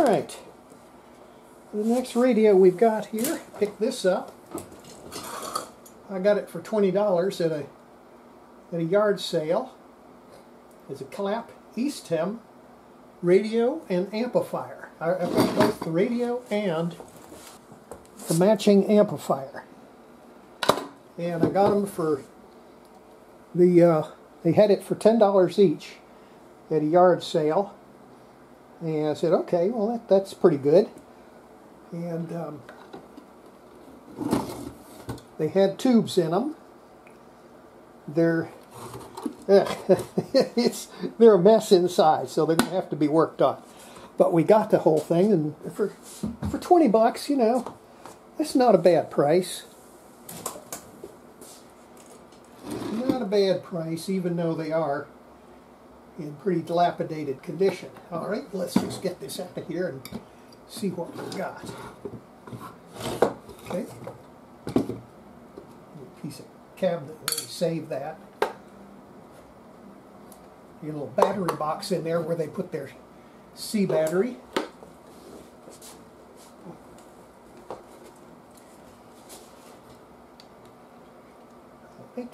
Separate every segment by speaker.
Speaker 1: Alright, the next radio we've got here, pick this up. I got it for $20 at a yard sale. It's a Clapp Eastham radio and amplifier. I've got both the radio and the matching amplifier. And I got them for they had it for $10 each at a yard sale. And I said, okay, well that's pretty good. And they had tubes in them. They're they're a mess inside, so they're going to have to be worked on. But we got the whole thing, and for $20, you know, that's not a bad price. Not a bad price, even though they are in pretty dilapidated condition. All right, let's just get this out of here and see what we've got. Okay, a piece of cabinet. Let me save that. A little battery box in there where they put their C battery. Right.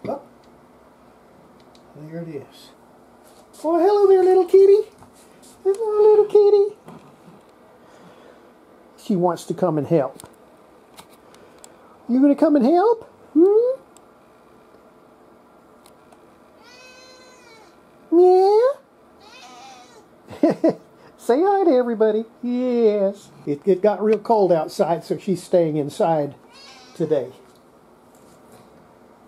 Speaker 1: Oh, there it is. Oh, hello there, little kitty. Hello, little kitty. She wants to come and help. You gonna come and help? Hmm? Yeah? Say hi to everybody. Yes. It got real cold outside, so she's staying inside today.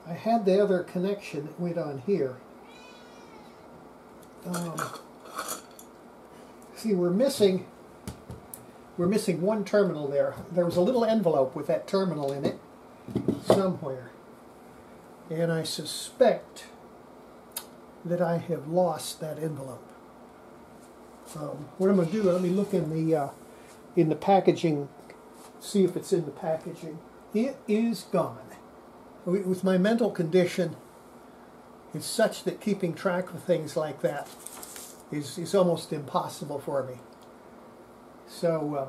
Speaker 1: I had the other connection that went on here. See, we're missing one terminal there. There was a little envelope with that terminal in it somewhere. And I suspect that I have lost that envelope. What I'm going to do, let me look in the packaging, see if it's in the packaging. It is gone. With my mental condition, it's such that keeping track of things like that is almost impossible for me. So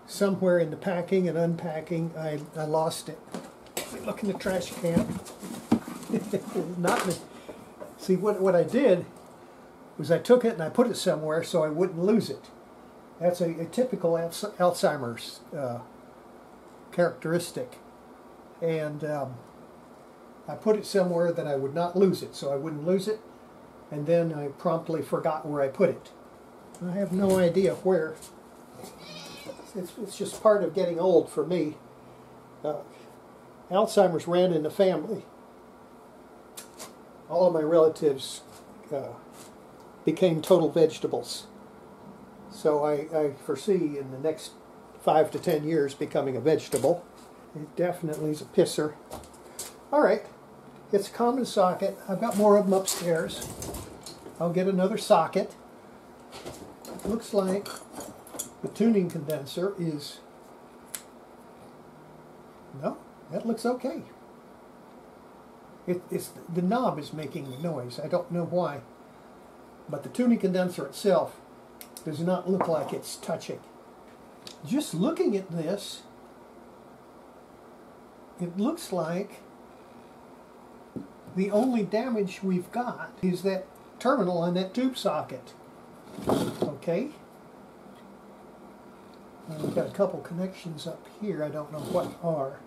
Speaker 1: somewhere in the packing and unpacking, I lost it. Look in the trash can. See, what I did was I took it and I put it somewhere so I wouldn't lose it. That's a typical Alzheimer's characteristic. And I put it somewhere that I would not lose it, so I wouldn't lose it, and then I promptly forgot where I put it. I have no idea where. It's just part of getting old for me. Alzheimer's ran in the family. All of my relatives became total vegetables. So I foresee in the next 5 to 10 years becoming a vegetable. It definitely is a pisser. Alright, it's a common socket. I've got more of them upstairs. I'll get another socket. It looks like the tuning condenser is... No, that looks okay. The knob is making the noise. I don't know why. But the tuning condenser itself does not look like it's touching. Just looking at this, it looks like the only damage we've got is that terminal on that tube socket. Okay? And we've got a couple connections up here. I don't know what are.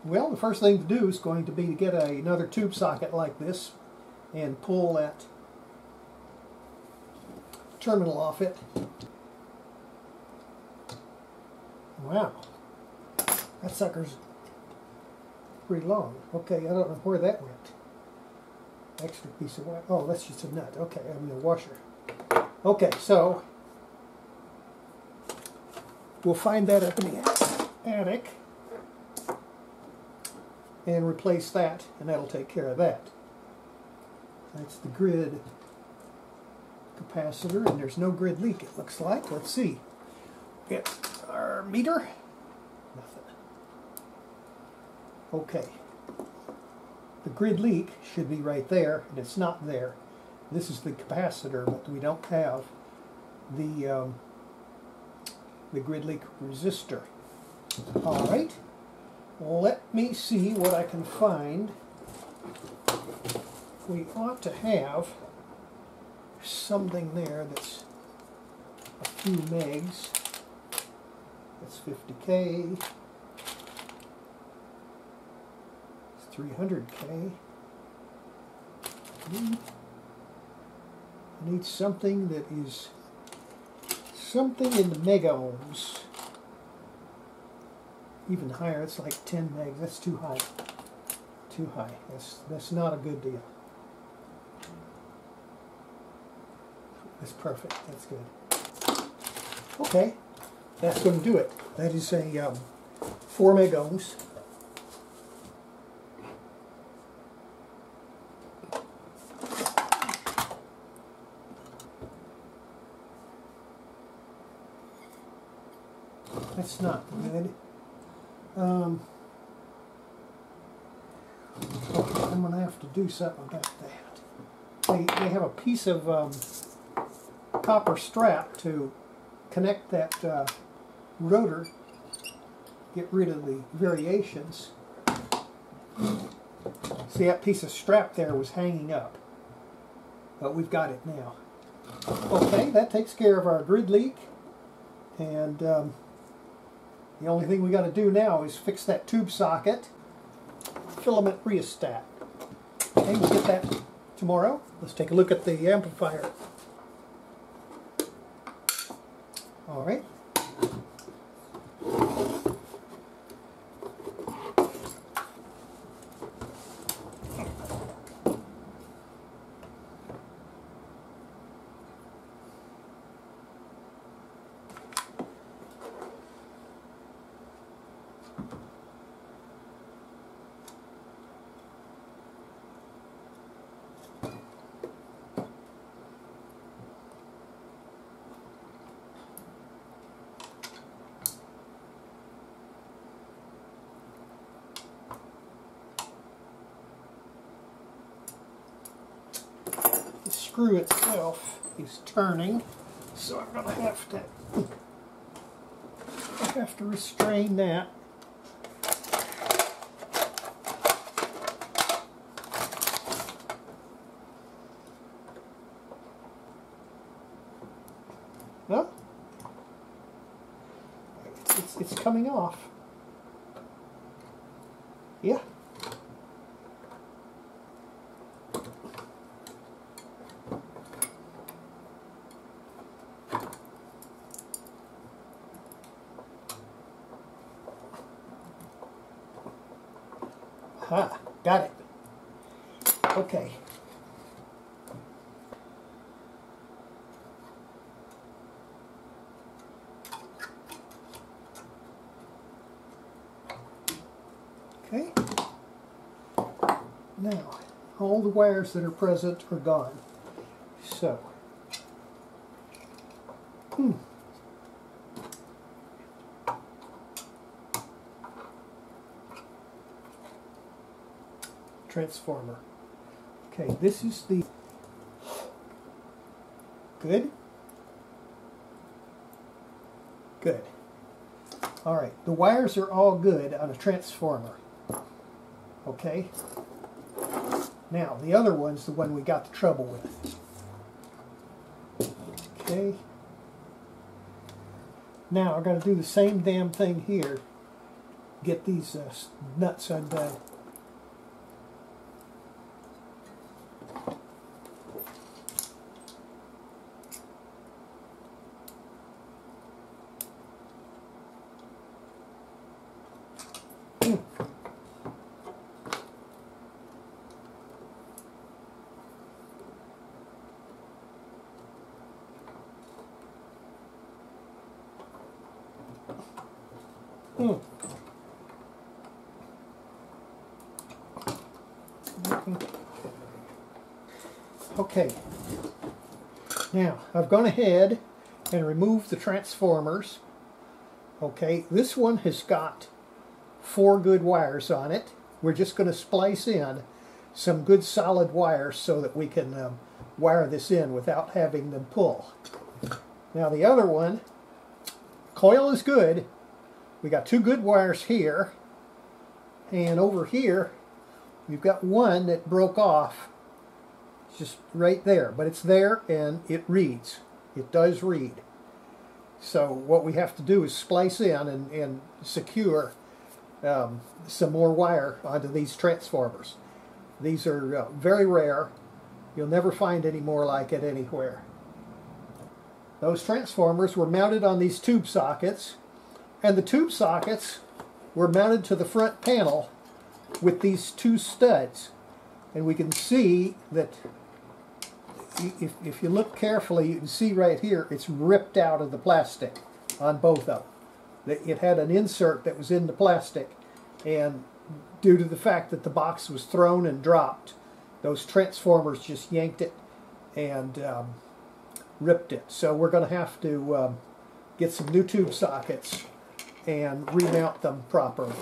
Speaker 1: Well, the first thing to do is going to be to get another tube socket like this and pull that terminal off it. Wow. That sucker's pretty long. Okay, I don't know where that went. Extra piece of wire. Oh, that's just a nut. Okay, I mean a washer. Okay, so we'll find that up in the attic and replace that, and that'll take care of that. That's the grid capacitor, and there's no grid leak, it looks like. Let's see. Get our meter. Nothing. Okay. The grid leak should be right there, and it's not there. This is the capacitor, but we don't have the grid leak resistor. All right, let me see what I can find. We ought to have something there that's a few megs. That's 50K. It's 300K. I need something that is something in the mega ohms. Even higher, it's like 10 megs. That's too high. Too high. That's not a good deal. That's perfect. That's good. Okay, that's going to do it. That is a 4 meg ohms. That's not good. I'm going to have to do something about that. They have a piece of copper strap to connect that rotor, get rid of the variations. See, that piece of strap there was hanging up, but we've got it now. Okay, that takes care of our grid leak, and the only thing we got to do now is fix that tube socket, filament rheostat. Okay, we'll get that tomorrow. Let's take a look at the amplifier. All right. The screw itself is turning, so I'm going to have to restrain that. No? It's coming off. Yeah. Ah, got it. Okay. Okay. Now, all the wires that are present are gone. So, transformer. Okay, this is the good. Good. All right, the wires are all good on a transformer. Okay. Now, the other one's the one we got the trouble with. Okay. Now, I've got to do the same damn thing here. Get these nuts undone. Okay, now I've gone ahead and removed the transformers. Okay, this one has got 4 good wires on it. We're just going to splice in some good solid wires so that we can wire this in without having them pull. Now the other one, coil is good. We got two good wires here, and over here we've got one that broke off. It's just right there, but it's there and it reads. It does read. So what we have to do is splice in and secure some more wire onto these transformers. These are very rare. You'll never find any more like it anywhere. Those transformers were mounted on these tube sockets, and the tube sockets were mounted to the front panel with these two studs. And we can see that if you look carefully, you can see right here it's ripped out of the plastic on both of them. It had an insert that was in the plastic, and due to the fact that the box was thrown and dropped, those transformers just yanked it and ripped it. So we're going to have to get some new tube sockets and remount them properly.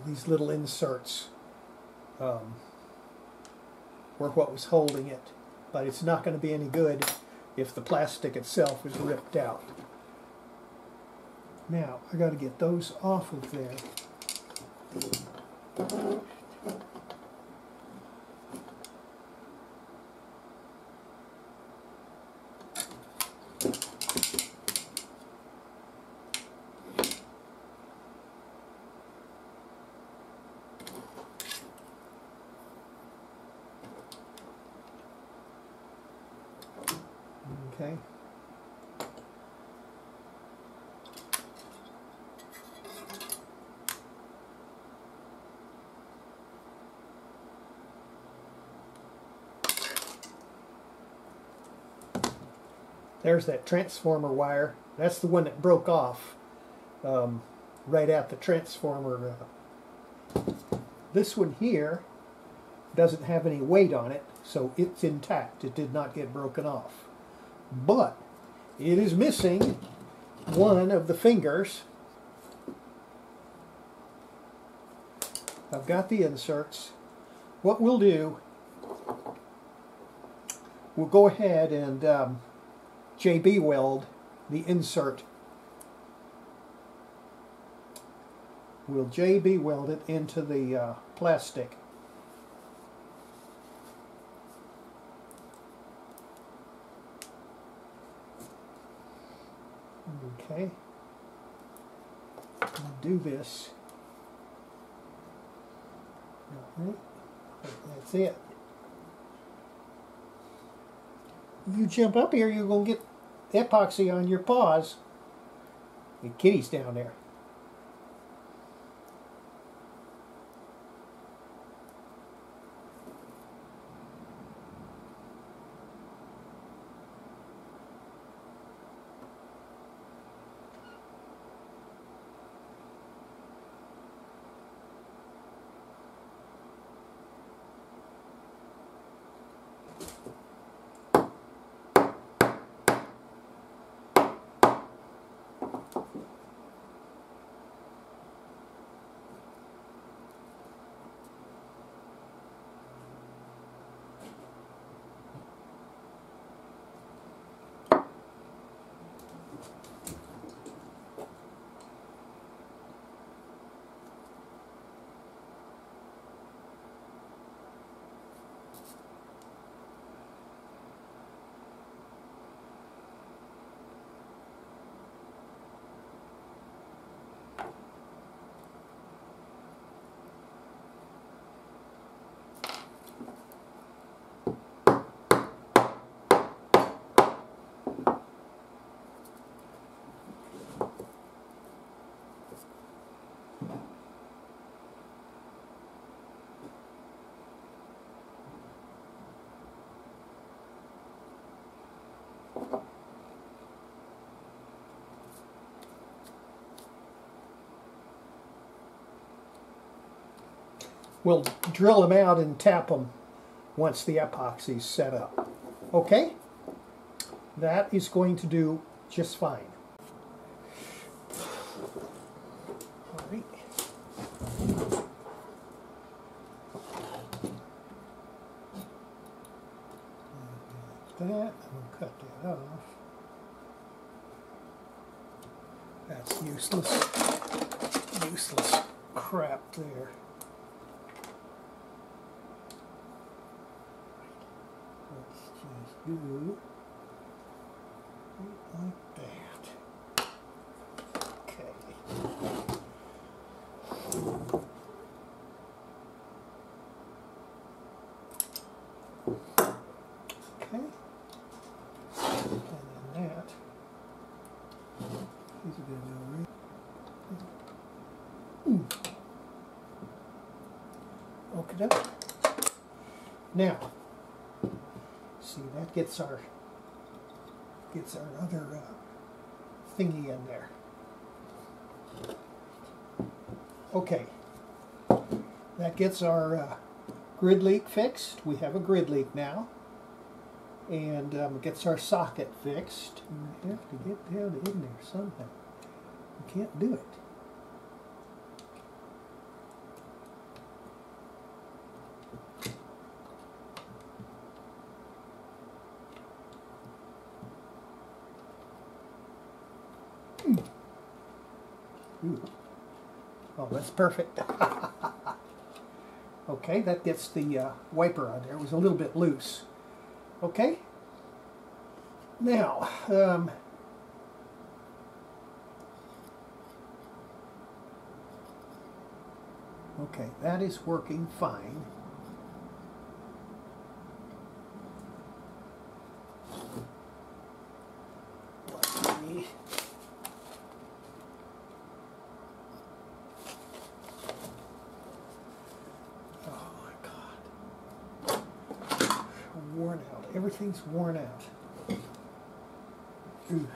Speaker 1: These little inserts were what was holding it, but it's not going to be any good if the plastic itself is ripped out. Now I got to get those off of there. Okay. There's that transformer wire. That's the one that broke off right at the transformer. This one here doesn't have any weight on it, so it's intact. It did not get broken off. But it is missing one of the fingers. I've got the inserts. What we'll do, we'll go ahead and JB weld the insert. We'll JB weld it into the plastic. Okay. I'll do this. All right. That's it. You jump up here, you're going to get epoxy on your paws. The kitty's down there. We'll drill them out and tap them once the epoxy's set up. Okay? That is going to do just fine. All right. that. I'm going to cut that off. That's useless crap there. Let's just do it like that. Okay. Okay. And then that. These are going to go right. Okay. Now, see, that gets our other thingy in there. Okay. That gets our grid leak fixed. We have a grid leak now. And gets our socket fixed. We have to get down in there somehow. We can't do it. Ooh. Oh, that's perfect. Okay, that gets the wiper on there. It was a little bit loose. Okay. Now, okay, that is working fine. Let me worn out. Everything's worn out. Ooh.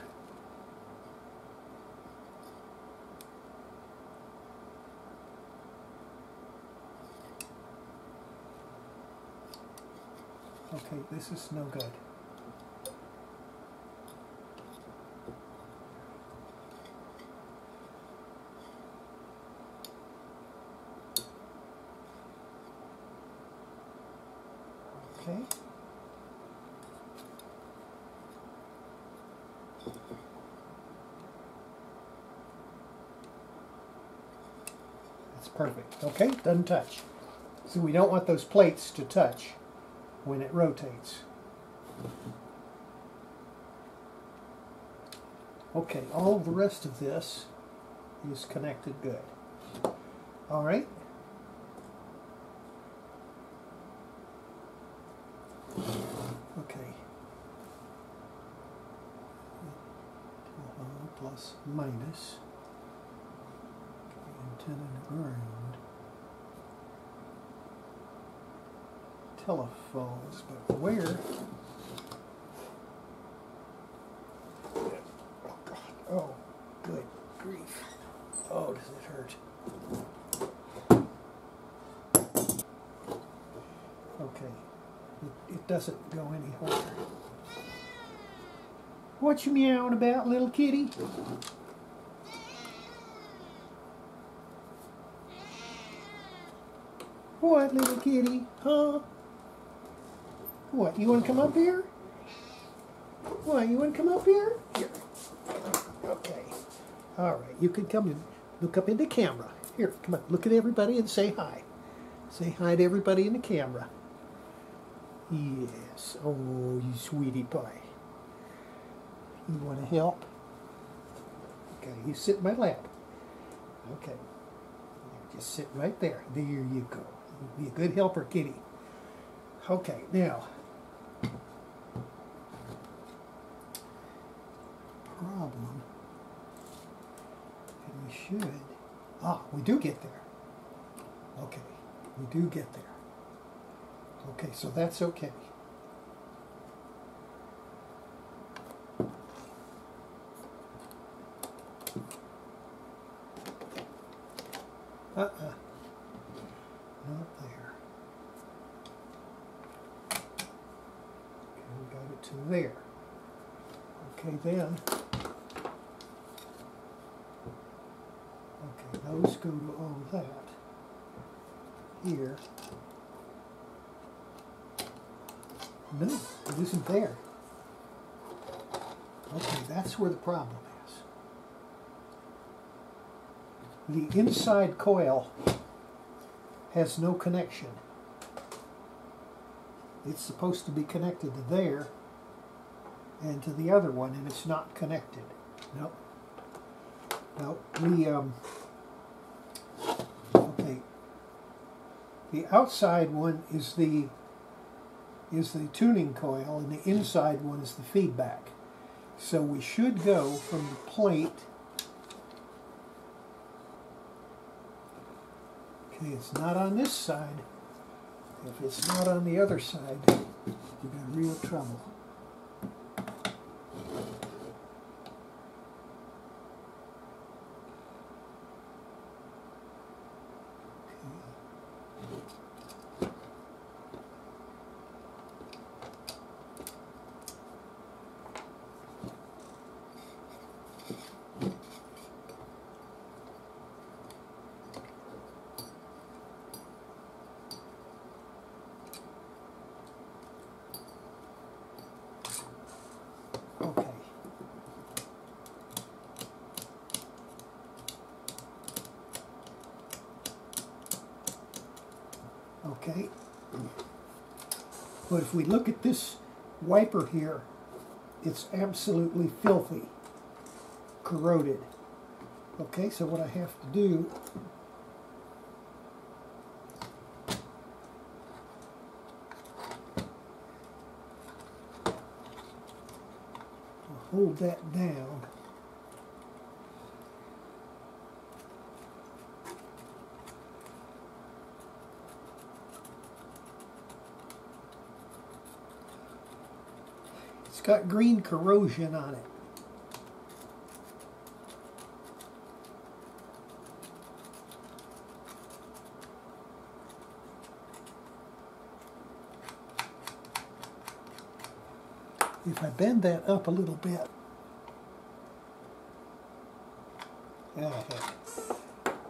Speaker 1: Okay, this is no good. Okay. That's perfect. Okay, doesn't touch. So we don't want those plates to touch when it rotates. Okay, all the rest of this is connected good. All right. Okay. Plus minus. Antenna to ground. Telephones, but where? Oh God! Oh, good grief! Oh, does it hurt? Okay, it doesn't go any harder. What you meowing about, little kitty? What, little kitty? Huh? What, you want to come up here? What, you want to come up here? Here. Okay. All right, you can come and look up in the camera. Here, come on, look at everybody and say hi. Say hi to everybody in the camera. Yes. Oh, you sweetie pie. You want to help? Okay, you sit in my lap. Okay. Just sit right there. There you go. Be a good helper, kitty. Okay, now. Problem. And we should. We do get there. Okay, we do get there. Okay, so that's okay. Not there. Okay, we got it to there. Okay, then. Okay, those go to all that. Here. No, it isn't there. Okay, that's where the problem is. The inside coil has no connection. It's supposed to be connected to there and to the other one, and it's not connected. Nope. Nope. Okay. The outside one is the tuning coil, and the inside one is the feedback. So we should go from the plate. Okay, it's not on this side. If it's not on the other side, you've got real trouble. Okay. Okay. But if we look at this wiper here, it's absolutely filthy, corroded. Okay, so what I have to do hold that down. It's got green corrosion on it. If I bend that up a little bit,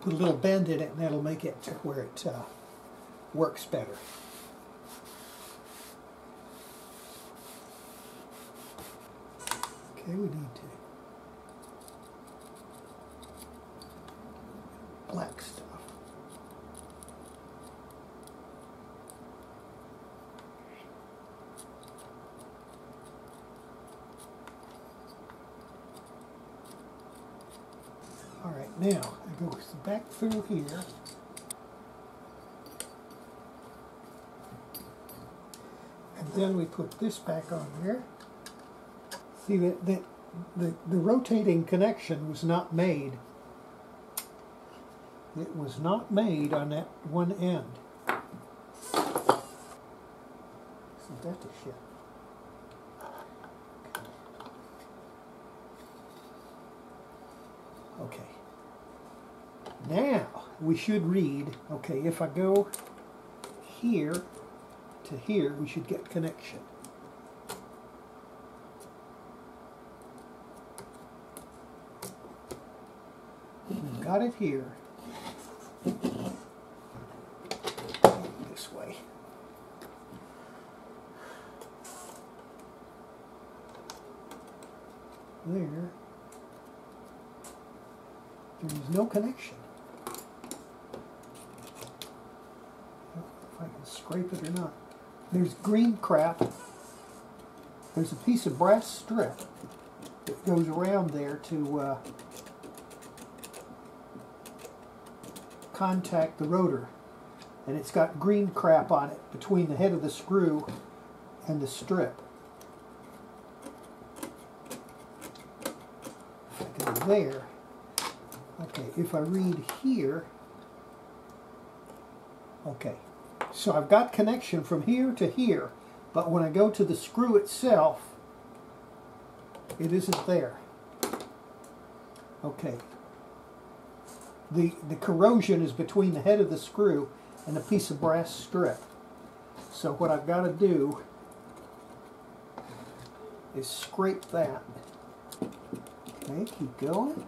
Speaker 1: put a little bend in it, and that'll make it to where it works better. Okay, we need to black stuff. All right, now I go back through here. And then we put this back on there. See that the rotating connection was not made. It was not made on that one end. Isn't that the shit? Okay. Now we should read, okay, if I go here to here, we should get connection. We've got it here. This way. There. There is no connection. I don't know if I can scrape it or not. There's green crap. There's a piece of brass strip that goes around there to contact the rotor. And it's got green crap on it between the head of the screw and the strip. If I go there, okay, if I read here, okay, so I've got connection from here to here, but when I go to the screw itself, it isn't there. Okay. The corrosion is between the head of the screw and a piece of brass strip. So what I've got to do is scrape that. Okay, keep going.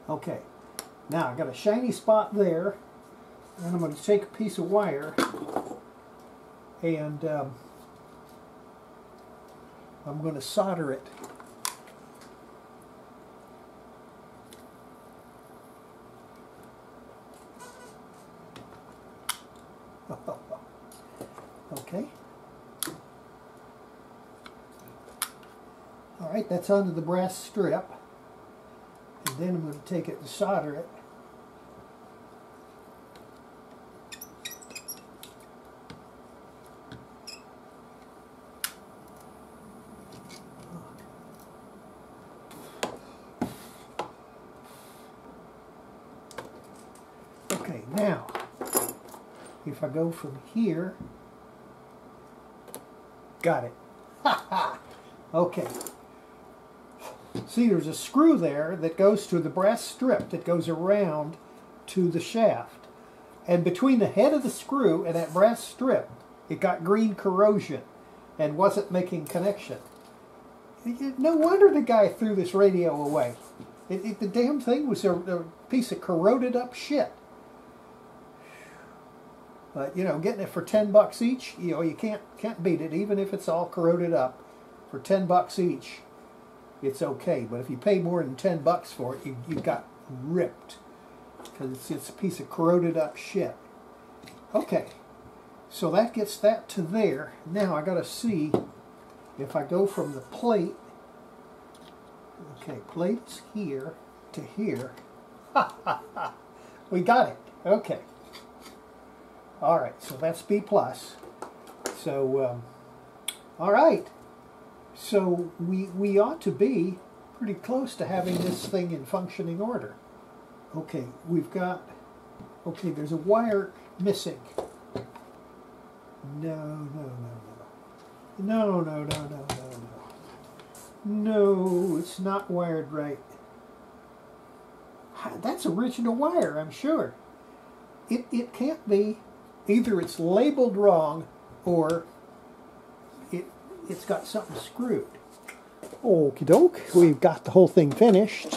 Speaker 1: Okay, now I've got a shiny spot there, and I'm going to take a piece of wire and I'm going to solder it. Okay. All right, that's onto the brass strip. And then I'm going to take it and solder it. Okay, now, if I go from here, got it. Ha ha! Okay. See, there's a screw there that goes to the brass strip that goes around to the shaft. And between the head of the screw and that brass strip, it got green corrosion and wasn't making connection. No wonder the guy threw this radio away. The damn thing was a piece of corroded up shit. But, you know, getting it for $10 each, you know, you can't beat it, even if it's all corroded up. For $10 each, it's okay. But if you pay more than $10 for it, you got ripped. Because it's a piece of corroded up shit. Okay, so that gets that to there. Now I got to see if I go from the plate, okay, plates here to here. Ha ha ha! We got it. Okay. All right, so that's B+. So, all right. So we ought to be pretty close to having this thing in functioning order. Okay, we've got, okay, there's a wire missing. No. No, it's not wired right. That's original wire, I'm sure. It can't be. Either it's labeled wrong or it's got something screwed. Okie doke, we've got the whole thing finished.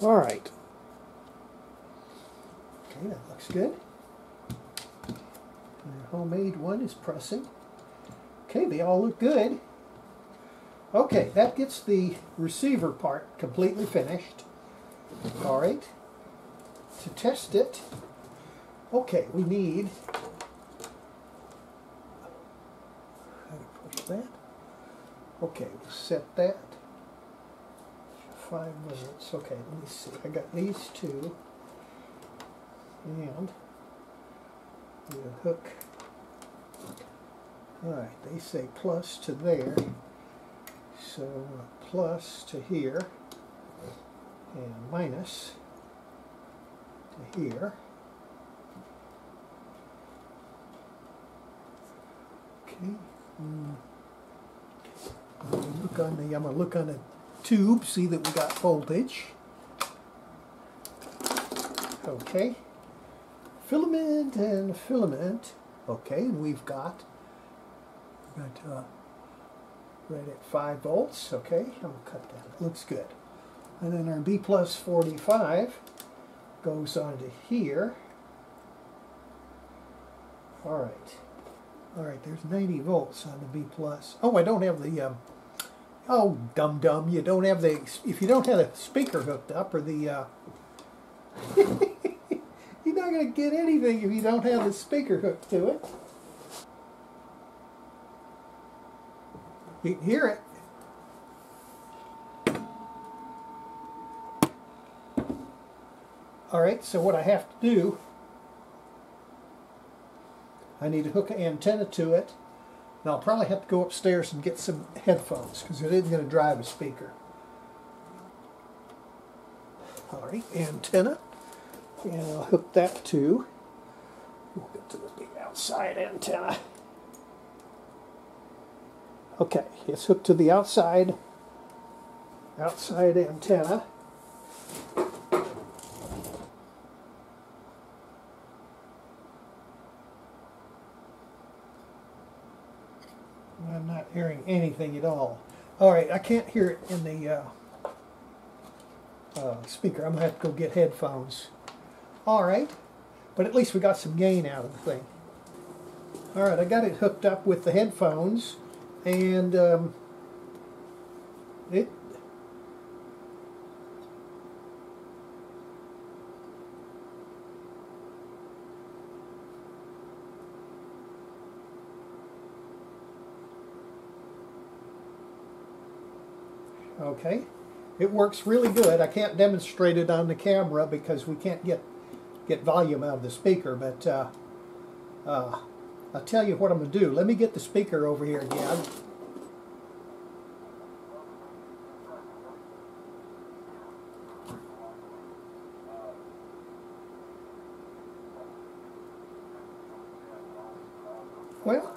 Speaker 1: All right. Okay, that looks good. The homemade one is pressing. Okay, they all look good. Okay, that gets the receiver part completely finished. All right. To test it, okay, we need, how to push that? Okay, we'll set that. 5 minutes. Okay, let me see. I got these two. And the hook. Alright, they say plus to there. So plus to here. And minus to here. Okay. I'm gonna look on the tube, see that we got voltage. Okay. Filament and filament. Okay, and we've got right at 5 volts. Okay, I'll cut that. It looks good. And then our B plus 45 goes onto here. All right. All right, there's 90 volts on the B plus. Oh, I don't have the, oh, dum-dum, you don't have the, if you don't have the speaker hooked up, or the, you're not going to get anything if you don't have the speaker hooked to it. You can hear it. All right, so what I have to do, I need to hook an antenna to it, and I'll probably have to go upstairs and get some headphones because it isn't going to drive a speaker. All right, antenna, and I'll hook that to, we'll get to the big outside antenna. Okay, it's hooked to the outside antenna. I'm not hearing anything at all. All right, I can't hear it in the speaker. I'm going to have to go get headphones. All right, but at least we got some gain out of the thing. All right, I got it hooked up with the headphones, and it okay. It works really good. I can't demonstrate it on the camera because we can't get volume out of the speaker, but I'll tell you what I'm going to do. Let me get the speaker over here again. Well,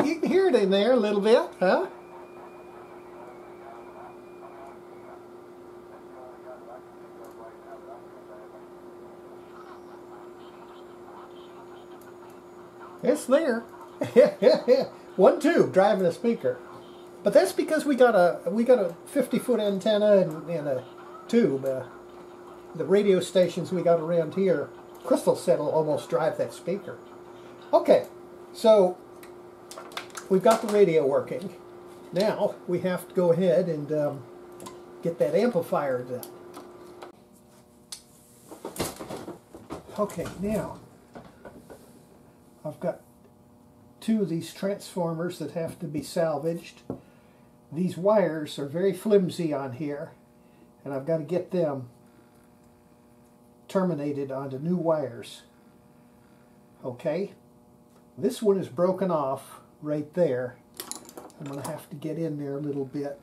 Speaker 1: you can hear it in there a little bit, huh? It's there. 1 tube driving a speaker, but that's because we got a 50-foot antenna and a tube. The radio stations we got around here, Crystal said will almost drive that speaker. Okay, so we've got the radio working. Now we have to go ahead and get that amplifier done. Okay, now I've got 2 of these transformers that have to be salvaged. These wires are very flimsy on here, and I've got to get them terminated onto new wires. Okay, this one is broken off right there. I'm going to have to get in there a little bit.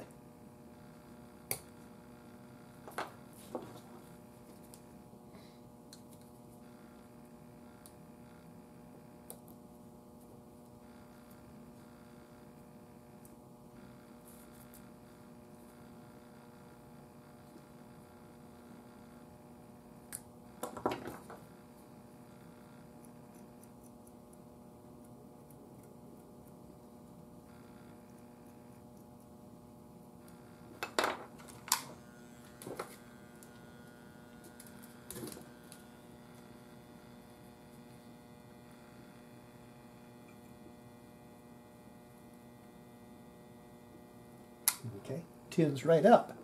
Speaker 1: Okay, tins right up.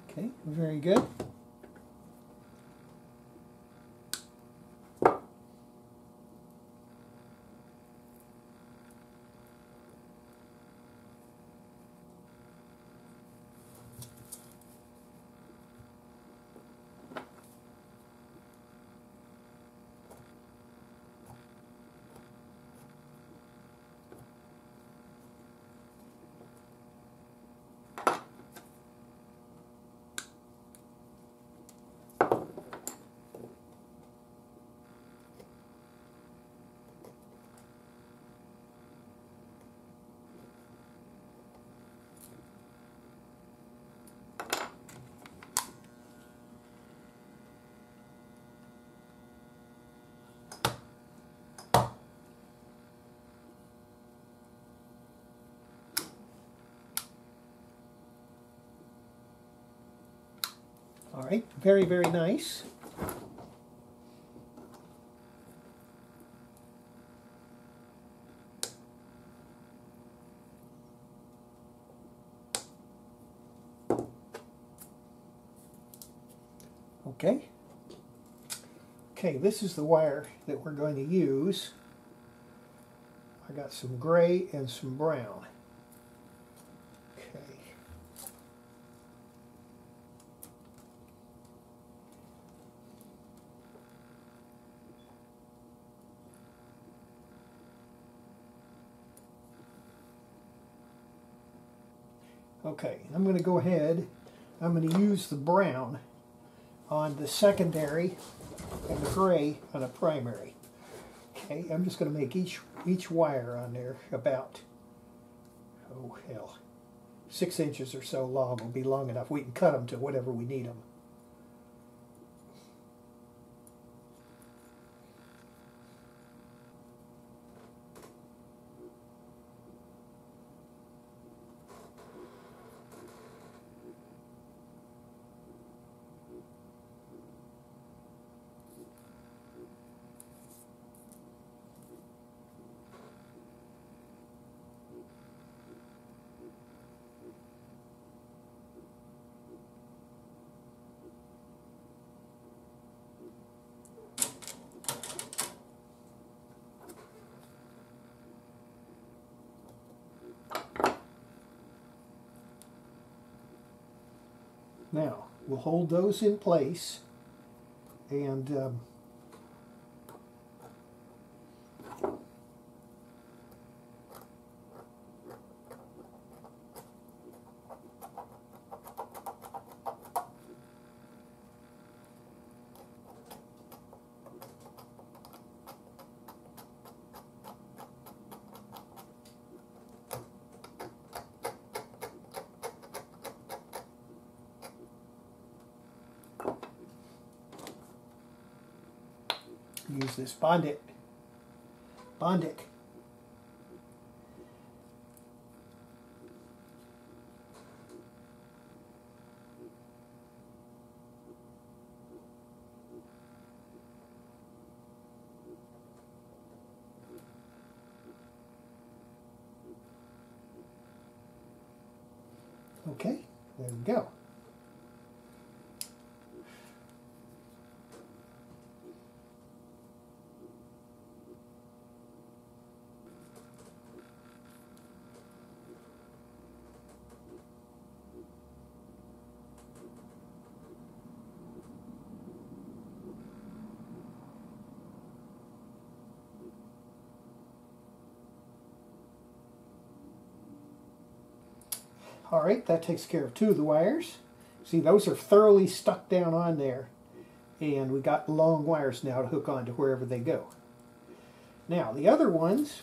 Speaker 1: Okay, very good. All right, very, very nice. Okay. Okay, this is the wire that we're going to use. I got some gray and some brown. Okay. Okay, I'm going to go ahead. I'm going to use the brown on the secondary and the gray on a primary. Okay, I'm just going to make each wire on there about oh hell, 6 inches or so long will be long enough. We can cut them to whatever we need them. Now, we'll hold those in place and use this Bond-It. Bond-It. Okay, there we go. All right, that takes care of 2 of the wires. See, those are thoroughly stuck down on there, and we got long wires now to hook on to wherever they go. Now, the other ones,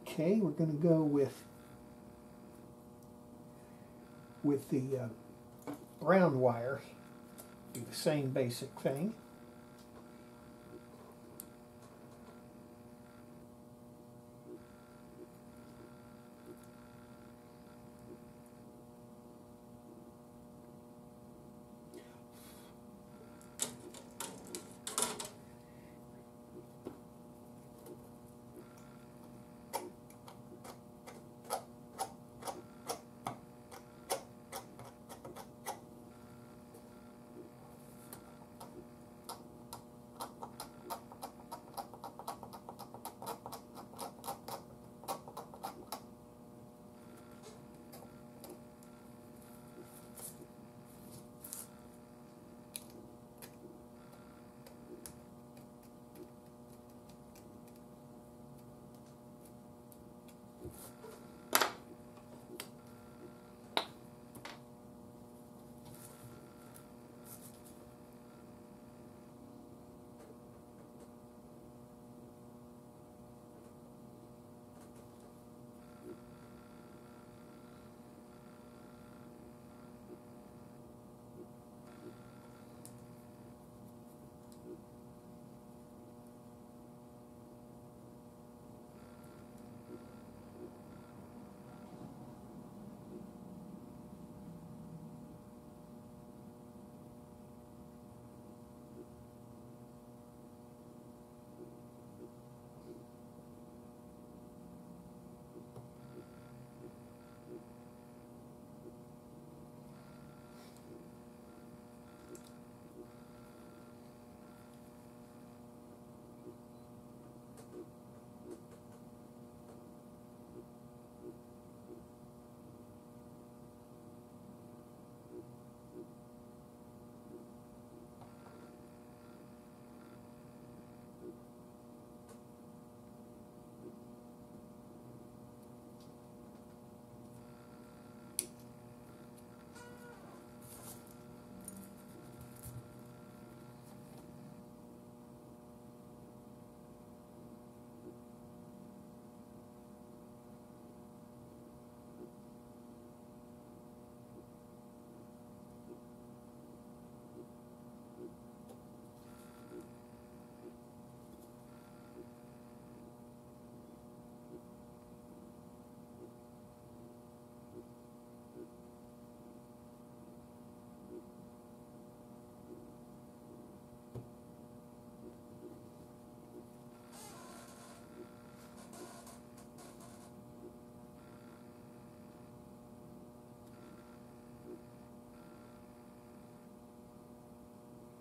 Speaker 1: okay, we're going to go with the brown wire. Do the same basic thing.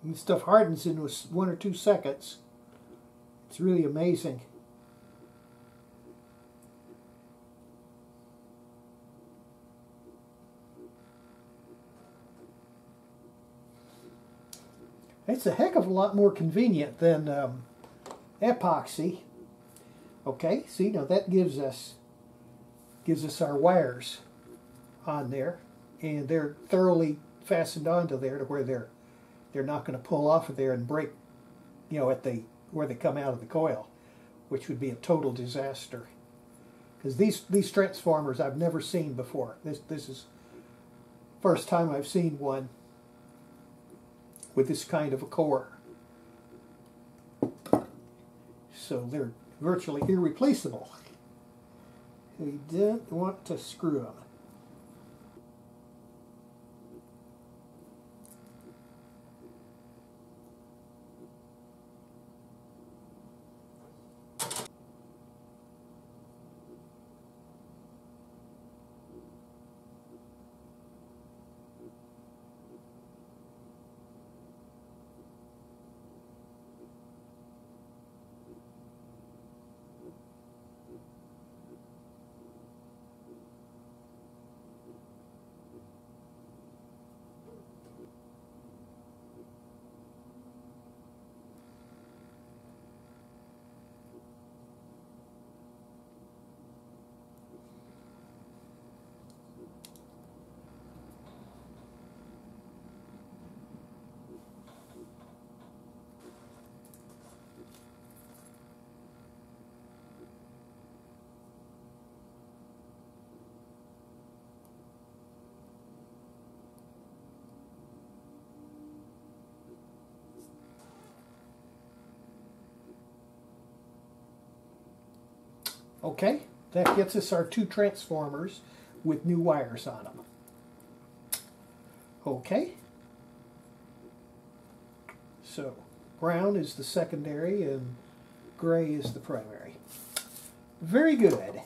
Speaker 1: This stuff hardens in 1 or 2 seconds. It's really amazing. It's a heck of a lot more convenient than epoxy. Okay, see, now that gives us our wires on there, and they're thoroughly fastened onto there to where they're not going to pull off of there and break, you know, where they come out of the coil, which would be a total disaster. Because these transformers I've never seen before. This is the first time I've seen one with this kind of a core. So they're virtually irreplaceable. We didn't want to screw them. Okay, that gets us our 2 transformers with new wires on them. Okay, so brown is the secondary and gray is the primary. Very good.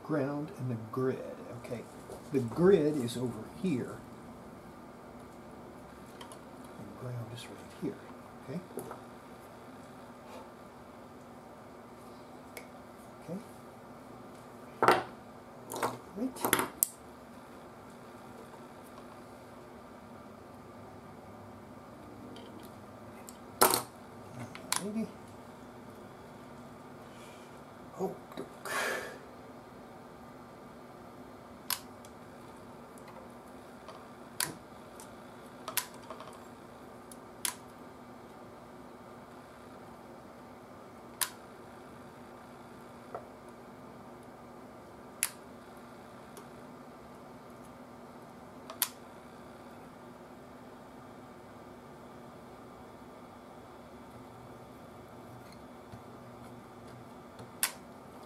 Speaker 1: Ground and the grid. Okay, the grid is over here. And ground is right here. Okay. Okay. Right. Maybe. Oh.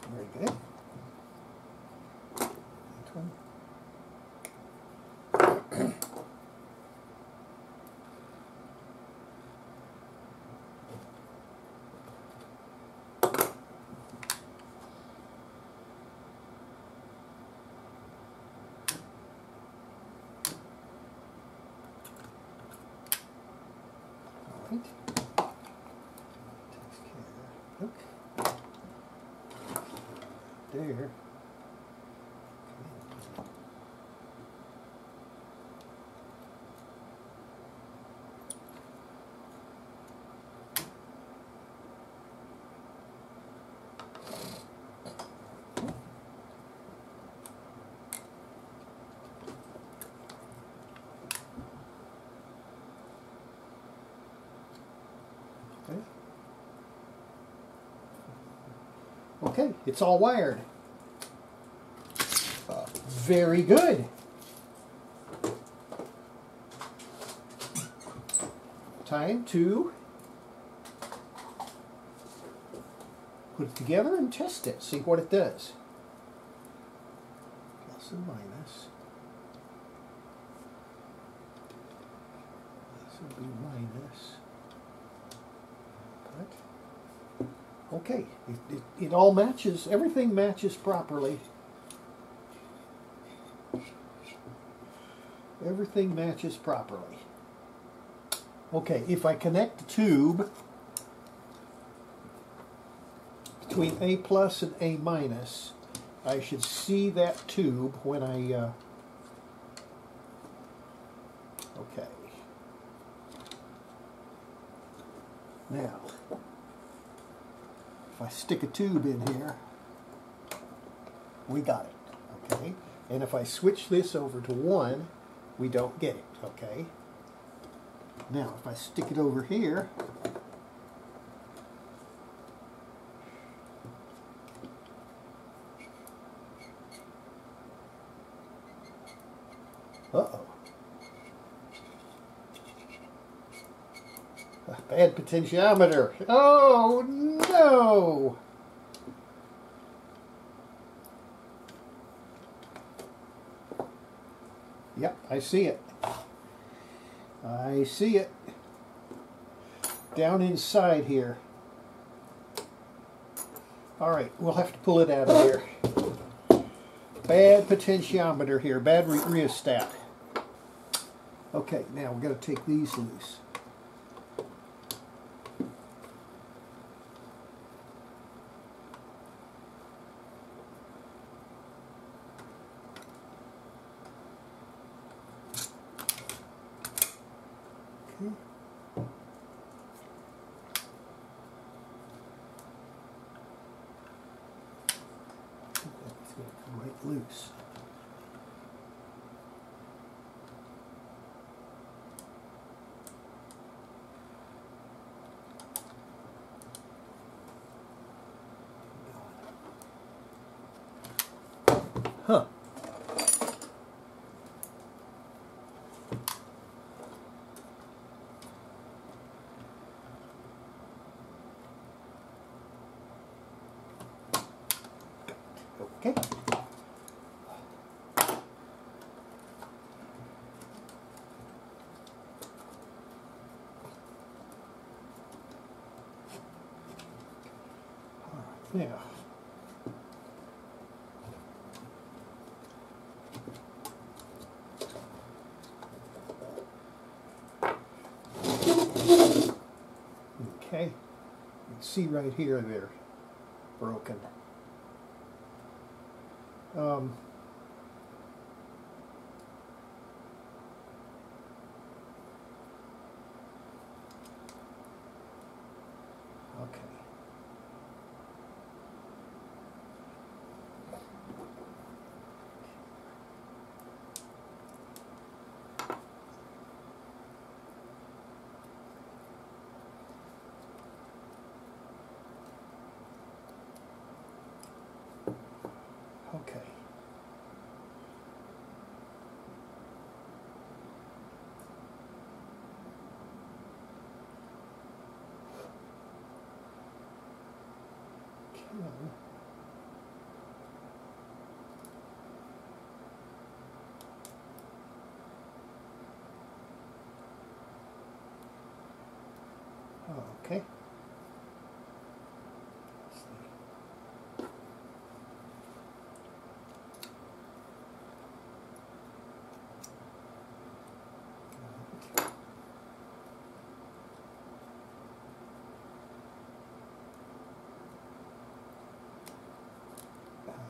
Speaker 1: Very good. Next one. All right. Takes care. Okay. There. Okay, it's all wired. Very good. Time to put it together and test it, see what it does. Plus and minus. This will be minus. But, okay, it all matches, everything matches properly. Everything matches properly. Okay, if I connect the tube between A plus and A minus, I should see that tube when I, okay. Now, if I stick a tube in here, we got it, okay? And if I switch this over to 1, we don't get it, okay? Now, if I stick it over here, uh-oh. A bad potentiometer. Oh, no! Yep, I see it. I see it. Down inside here. Alright, we'll have to pull it out of here. Bad potentiometer here, bad rheostat. Okay, now we've got to take these loose. Okay. That's going to come right loose. Huh. Okay. All right, now. Okay, you can see right here they're broken. Okay. Okay. Okay.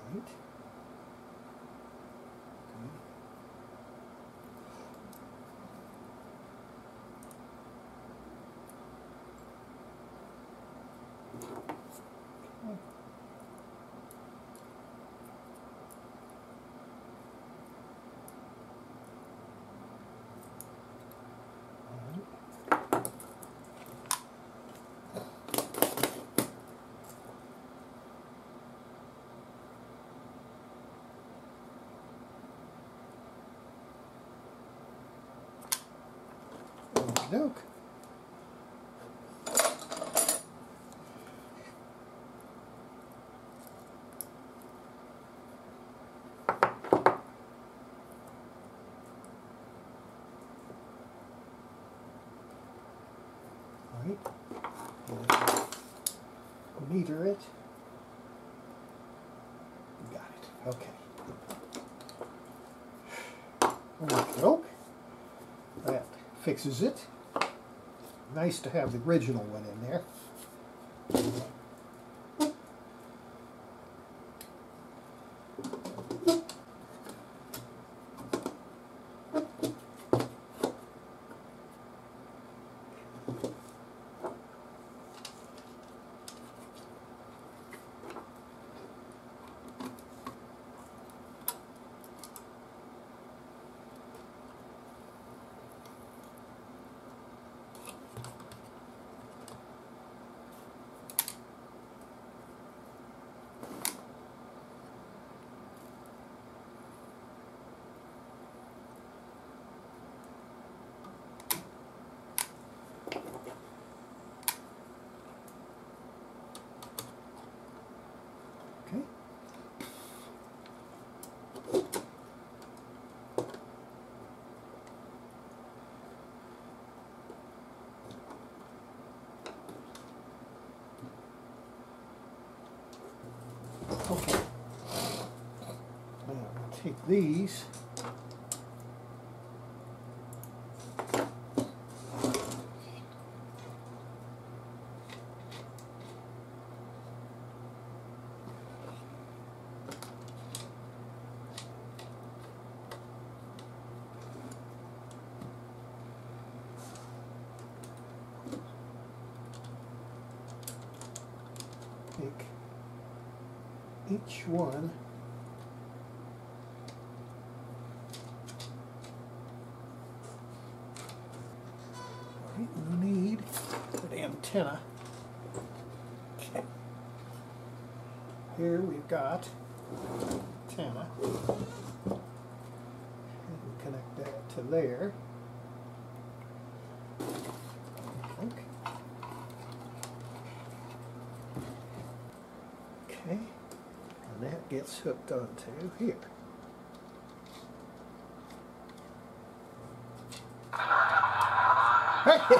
Speaker 1: Right. Doke. Meter it. Got it. Okay. Nope. That fixes it. Nice to have the original one in there. Okay. Okay. Now I'll take these. Take each one we need the antenna. Okay. Here we've got antenna. And we connect that to there. Okay. Okay. And that gets hooked onto here. Hey!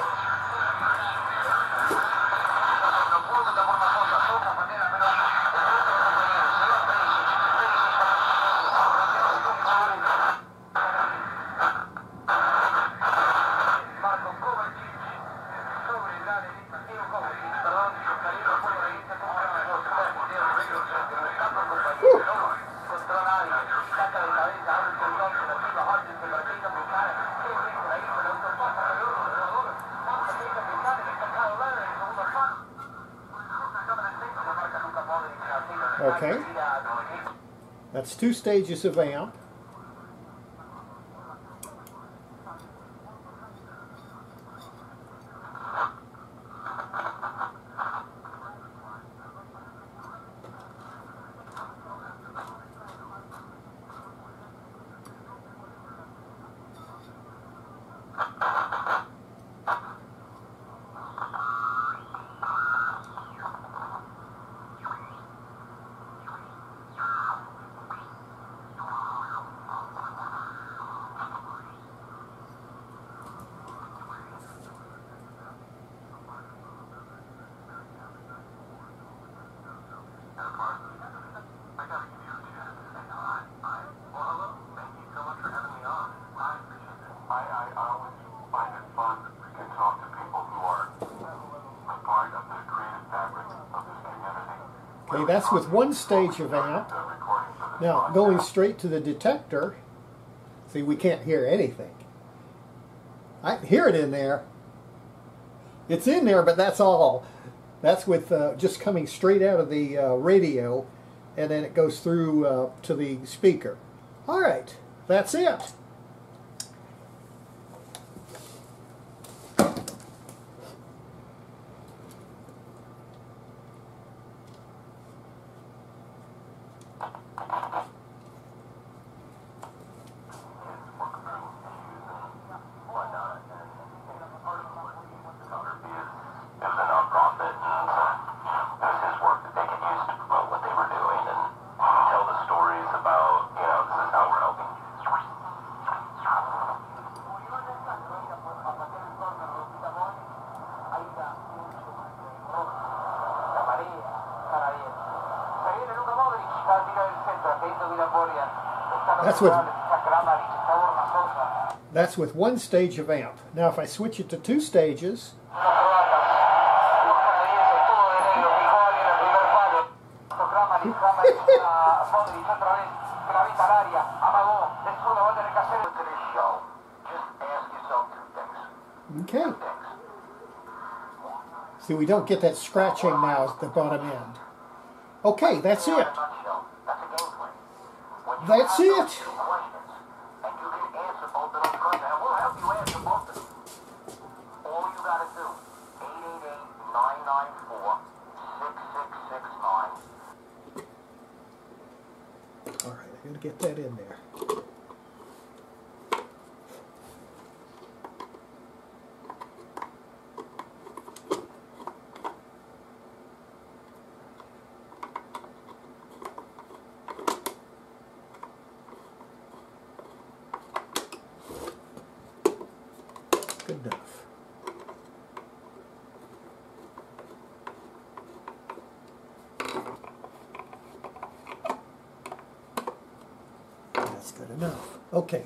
Speaker 1: Okay, that's 2 stages of amp. Okay, that's with 1 stage of amp. Now, going straight to the detector, see, we can't hear anything. I can hear it in there. It's in there, but that's all. That's with just coming straight out of the radio, and then it goes through to the speaker. All right, that's it. That's with one stage of amp. Now if I switch it to two stages, okay. See, we don't get that scratching now at the bottom end. Okay, that's it. That's it. All right, I gotta get that in there. Good enough. That's good enough. Okay.